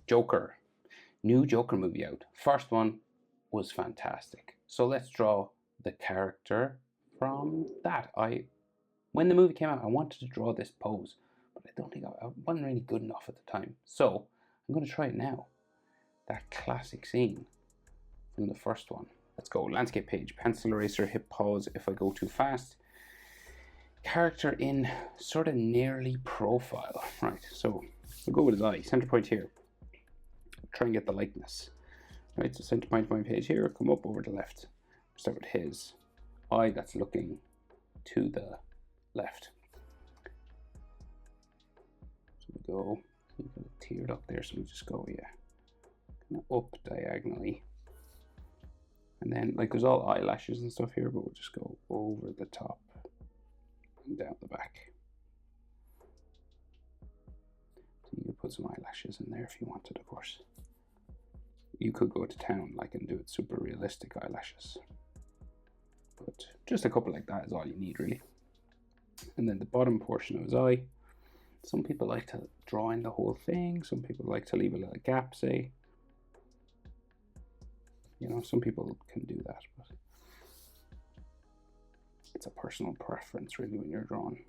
Joker. New Joker movie out. First one was fantastic. So let's draw the character from that. When the movie came out, I wanted to draw this pose, but I don't think I wasn't really good enough at the time. So I'm going to try it now. That classic scene from the first one. Let's go. Landscape page, pencil eraser, hip pause if I go too fast. Character in sort of nearly profile. Right, so we'll go with his eye. Center point here. Try and get the likeness. Right, so center point of my page here, come up over the left. Start with his eye that's looking to the left. So we go, we've got it tiered up there, so we just go, yeah, kind of up diagonally. And then, like, there's all eyelashes and stuff here, but we'll just go over the top and down the back. So you could put some eyelashes in there if you wanted, of course. You could go to town, like, and do it super realistic eyelashes. But just a couple like that is all you need, really. And then the bottom portion of his eye. Some people like to draw in the whole thing. Some people like to leave a little gap, say. You know, some people can do that, but it's a personal preference, really, when you're drawing.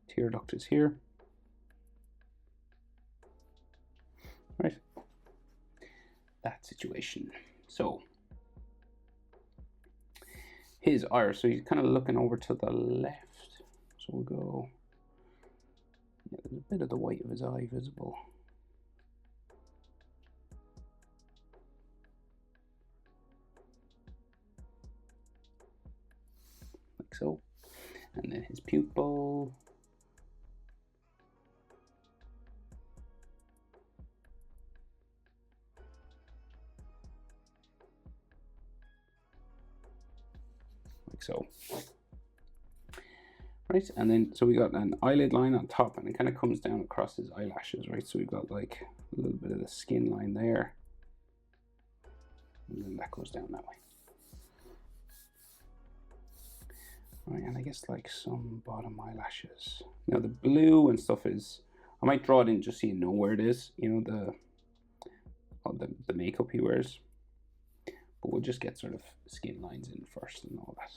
Tear duct is here. Right. That situation. So his iris, so he's kind of looking over to the left. So we'll go, yeah, there's a bit of the white of his eye visible. Like so. And then his pupil. Like so. Right, and then so we got an eyelid line on top, and it kind of comes down across his eyelashes, right? So we've got like a little bit of the skin line there, and then that goes down that way. Right, and I guess like some bottom eyelashes. Now the blue and stuff is, I might draw it in just so you know where it is, you know, the makeup he wears. But we'll just get sort of skin lines in first and all that.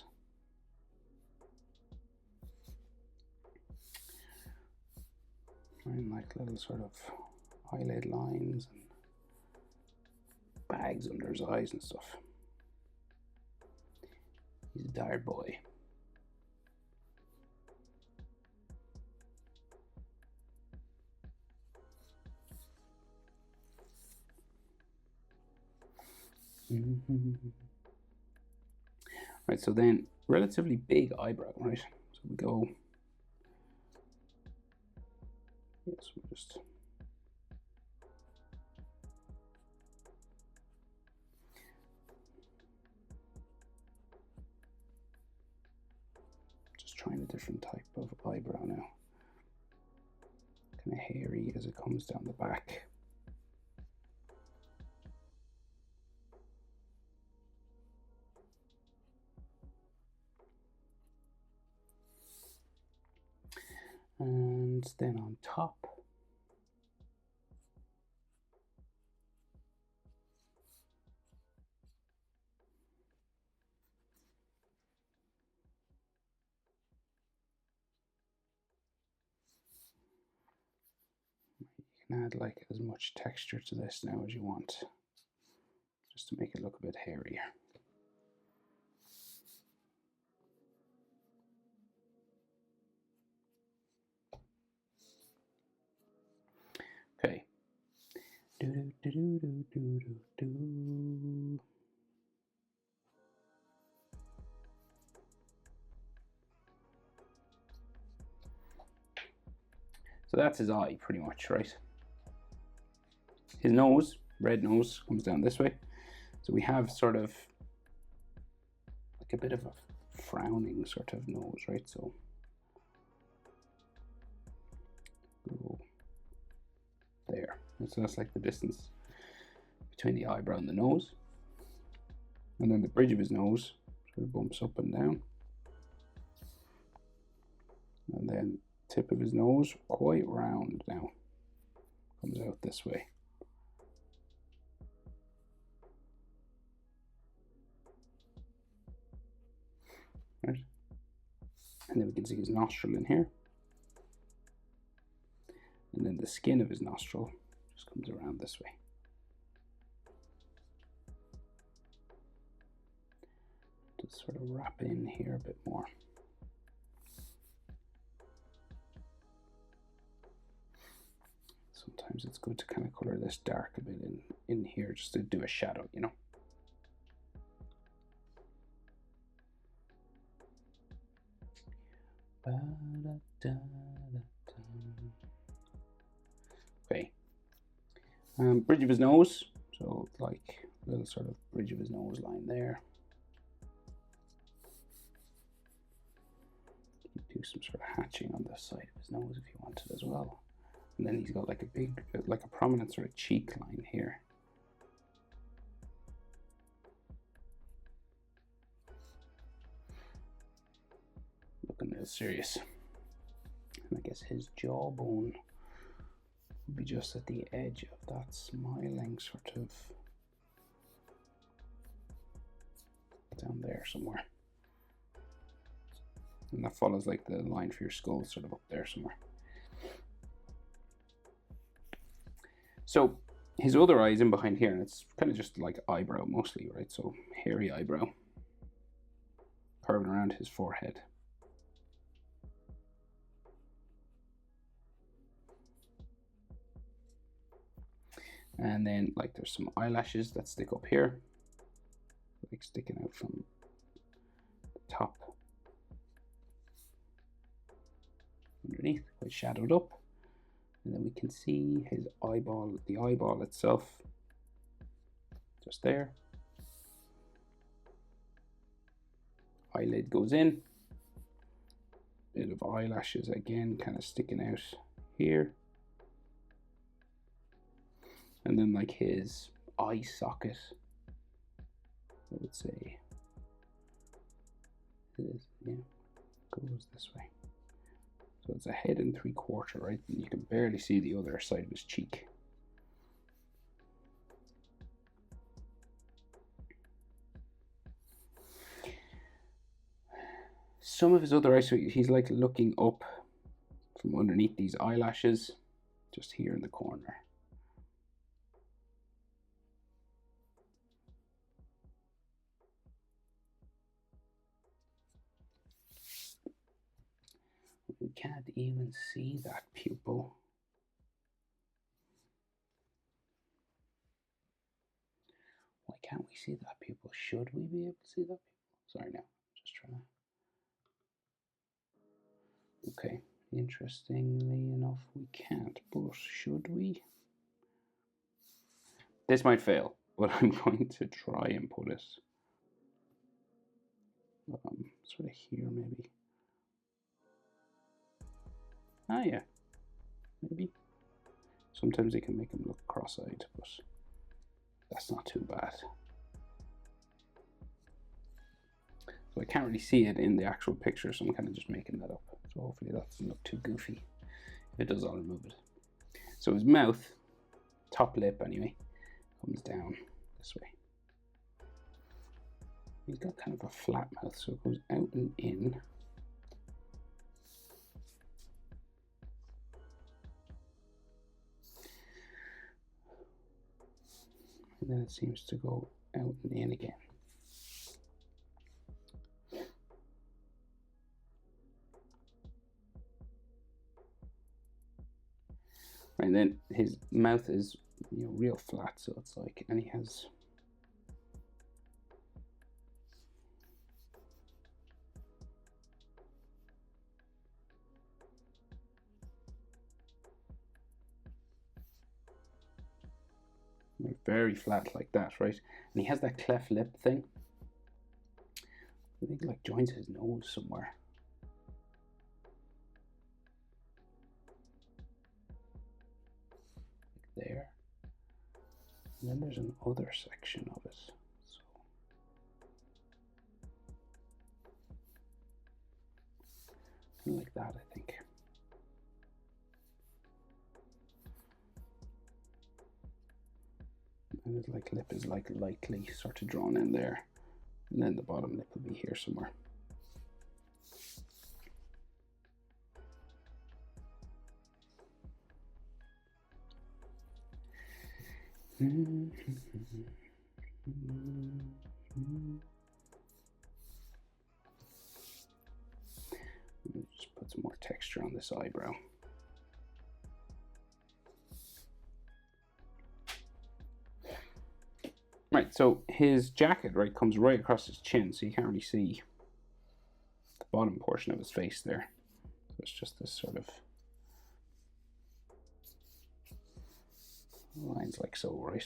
And like little sort of eyelid lines and bags under his eyes and stuff. He's a tired boy. Right, so then relatively big eyebrow, right? So we go, yes, we just trying a different type of eyebrow now. Kind of hairy as it comes down the back. And then on top, you can add like as much texture to this now as you want, just to make it look a bit hairier. Okay. So that's his eye, pretty much, right? His nose, red nose, comes down this way. So we have sort of like a bit of a frowning sort of nose, right? So go there. And so that's like the distance between the eyebrow and the nose. And then the bridge of his nose sort of bumps up and down. And then tip of his nose, quite round now, comes out this way. And then we can see his nostril in here. And then the skin of his nostril just comes around this way. Just sort of wrap in here a bit more. Sometimes it's good to kind of color this dark a bit in here just to do a shadow, you know. Okay. Bridge of his nose. So like a little sort of bridge of his nose line there. You do some sort of hatching on the side of his nose if you wanted as well. And then he's got like a big, like a prominent sort of cheek line here. Looking a little serious. And I guess his jawbone would be just at the edge of that smiling sort of down there somewhere. And that follows like the line for your skull sort of up there somewhere. So his other eye is in behind here, and it's kind of just like eyebrow mostly, right? So hairy eyebrow curving around his forehead. And then like there's some eyelashes that stick up here, like sticking out from the top underneath, quite shadowed up. And then we can see his eyeball, the eyeball itself, just there. Eyelid goes in. Bit of eyelashes again, kind of sticking out here. And then like his eye socket, I would say, yeah, goes this way. So it's a head and 3/4, right? And you can barely see the other side of his cheek. Some of his other eyes, so he's like looking up from underneath these eyelashes, just here in the corner. We can't even see that pupil. Why can't we see that pupil? Should we be able to see that pupil? Sorry, no, just trying to. Okay, interestingly enough, we can't, but should we? This might fail, but I'm going to try and put it sort of here, maybe. Ah, yeah, maybe. Sometimes they can make him look cross-eyed, but that's not too bad. So I can't really see it in the actual picture, so I'm kind of just making that up. So hopefully that doesn't look too goofy. If it does, I'll remove it. So his mouth, top lip anyway, comes down this way. He's got kind of a flat mouth, so it goes out and in. And then it seems to go out and in again. And then his mouth is, you know, real flat, so it's like, and he has very flat like that, right? And he has that cleft lip thing. I think it like joins his nose somewhere. Like there. And then there's another section of it. So kind of like that, I think. And his like lip is like lightly sort of drawn in there. And then the bottom lip will be here somewhere. Just put some more texture on this eyebrow. Right, so his jacket, right, comes right across his chin, so you can't really see the bottom portion of his face there. So it's just this sort of lines like so, right?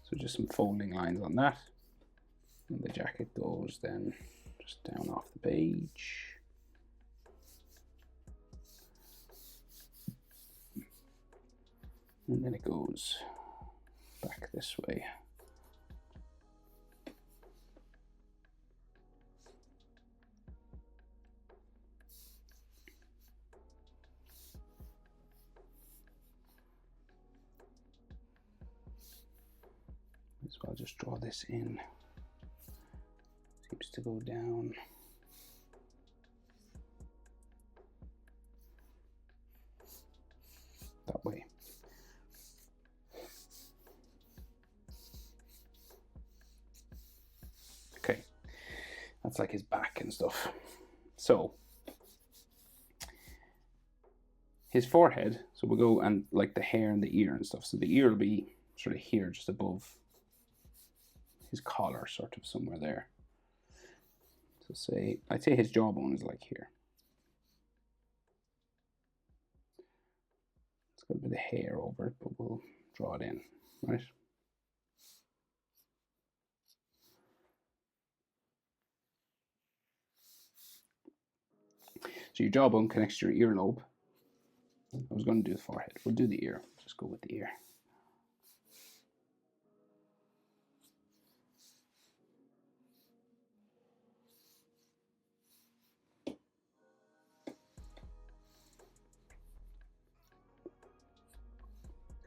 So just some folding lines on that. And the jacket goes then just down off the page. And then it goes back this way. So I'll just draw this in. Seems to go down. That way. Okay, that's like his back and stuff. So his forehead, so we'll go and like the hair and the ear and stuff. So the ear will be sort of here, just above his collar, sort of somewhere there. So say, I'd say his jawbone is like here. It's got a bit of hair over it, but we'll draw it in, right? So your jawbone connects to your earlobe. I was going to do the forehead. We'll do the ear. Just go with the ear.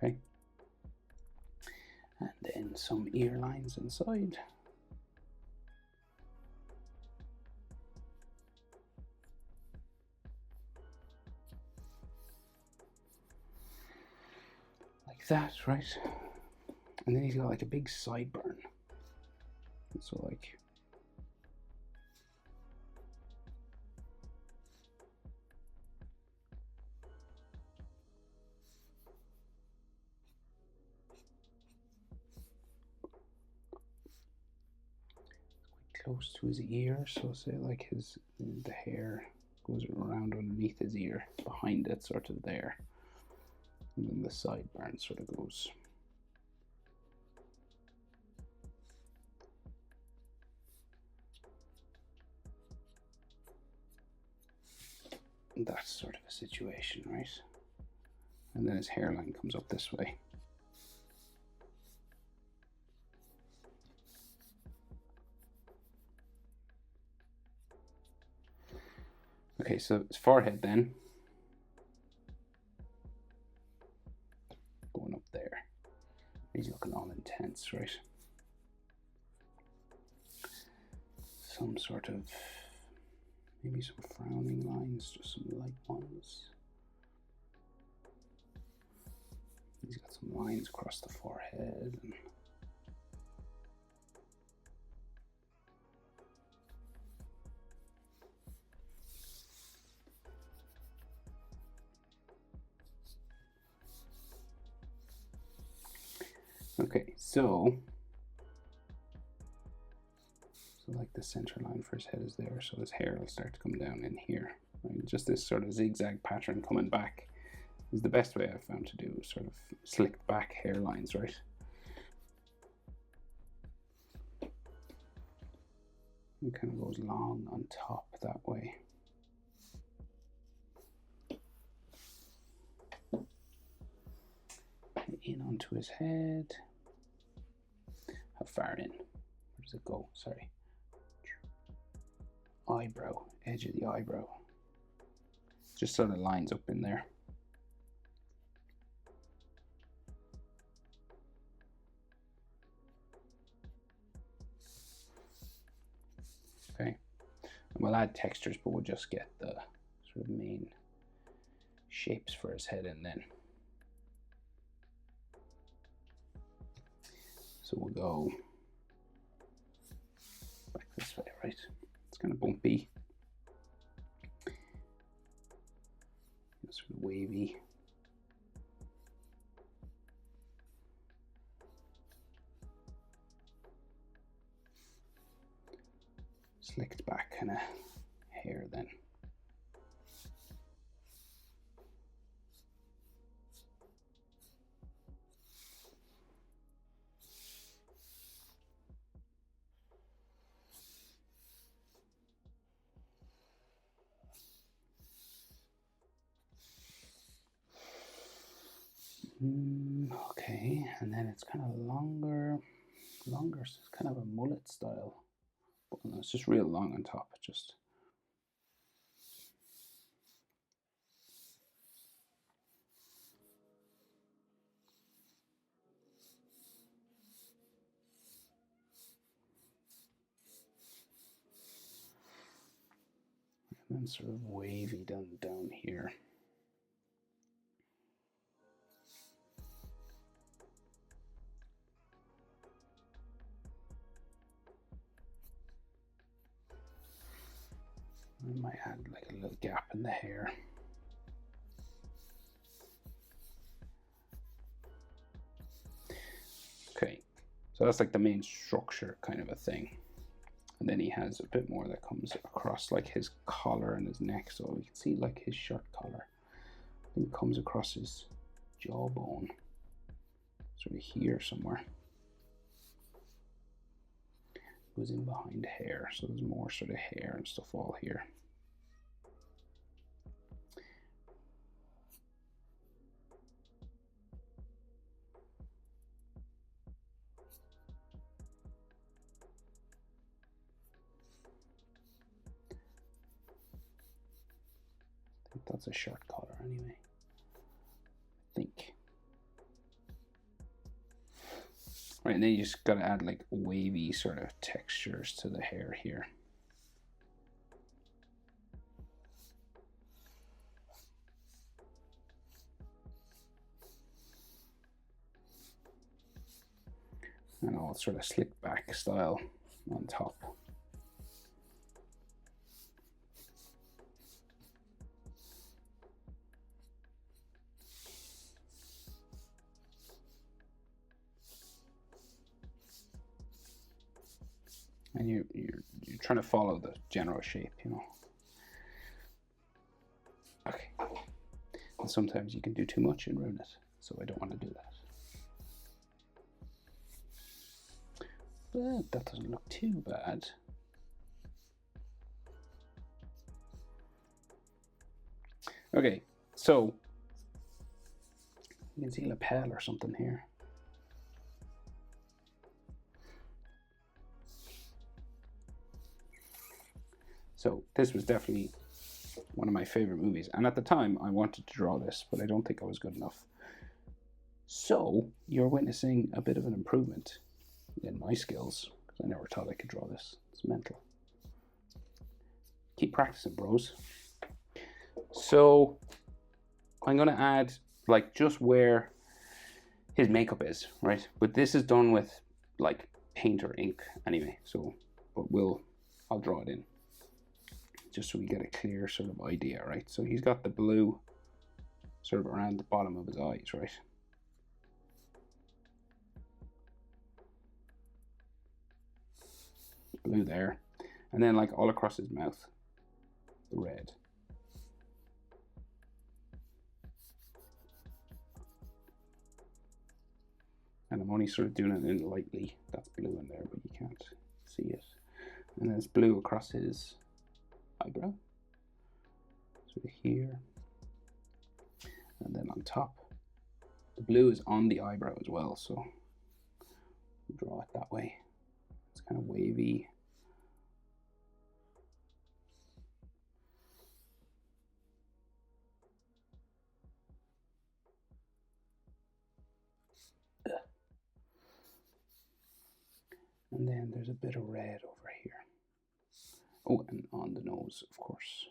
Okay. And then some ear lines inside. Like that, right? And then he's got like a big sideburn. So like close to his ear, so say like the hair goes around underneath his ear, behind it, sort of there. And then the sideburn sort of goes. That sort of a situation, right? And then his hairline comes up this way. Okay, so his forehead then, going up there. He's looking all intense, right? Some sort of, maybe some frowning lines, just some light ones. He's got some lines across the forehead. And okay, so like the center line for his head is there, so his hair will start to come down in here. Right? Just this sort of zigzag pattern coming back is the best way I've found to do sort of slicked back hairlines, right? It kind of goes long on top that way. In onto his head. How far in? Where does it go? Sorry. Eyebrow, edge of the eyebrow. Just sort of lines up in there. Okay. And we'll add textures, but we'll just get the sort of main shapes for his head in then. So we'll go back this way, right? It's kind of bumpy, sort of wavy. Slicked back kind of hair then. Okay, and then it's kind of longer, so it's kind of a mullet style. But no, it's just real long on top, just. And then sort of wavy down here. I might add like a little gap in the hair. Okay, so that's like the main structure kind of a thing. And then he has a bit more that comes across like his collar and his neck. So you can see like his shirt collar. I think comes across his jawbone. Sort of here somewhere. Goes in behind hair. So there's more sort of hair and stuff all here. That's a shirt collar anyway, I think. Right, and then you just gotta add like wavy sort of textures to the hair here. And all sort of slick back style on top. And you're trying to follow the general shape, you know. Okay. And sometimes you can do too much and ruin it, so I don't want to do that. But that doesn't look too bad. Okay, so you can see lapel or something here. So this was definitely one of my favorite movies. And at the time, I wanted to draw this, but I don't think I was good enough. So you're witnessing a bit of an improvement in my skills, because I never thought I could draw this. It's mental. Keep practicing, bros. So I'm going to add like just where his makeup is, right? But this is done with like paint or ink anyway. So, but I'll draw it in, just so we get a clear sort of idea, right? So he's got the blue sort of around the bottom of his eyes, right? Blue there. And then like all across his mouth, the red. And I'm only sort of doing it in lightly. That's blue in there, but you can't see it. And there's blue across his eyebrow, sort of here. And then on top, the blue is on the eyebrow as well, so draw it that way. It's kind of wavy. And then there's a bit of red over here. Oh, and on the nose, of course.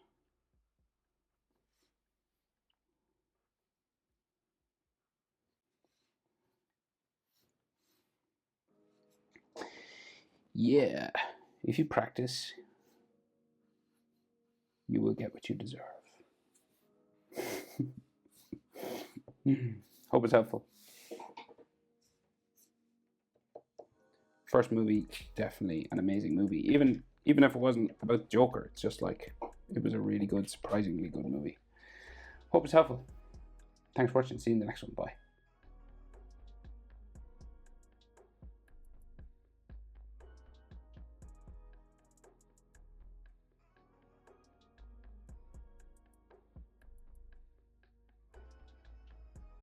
Yeah, if you practice, you will get what you deserve. Hope it's helpful. First movie, definitely an amazing movie. Even if it wasn't about Joker, it's just like it was a really good, surprisingly good movie. Hope it's helpful. Thanks for watching. See you in the next one. Bye.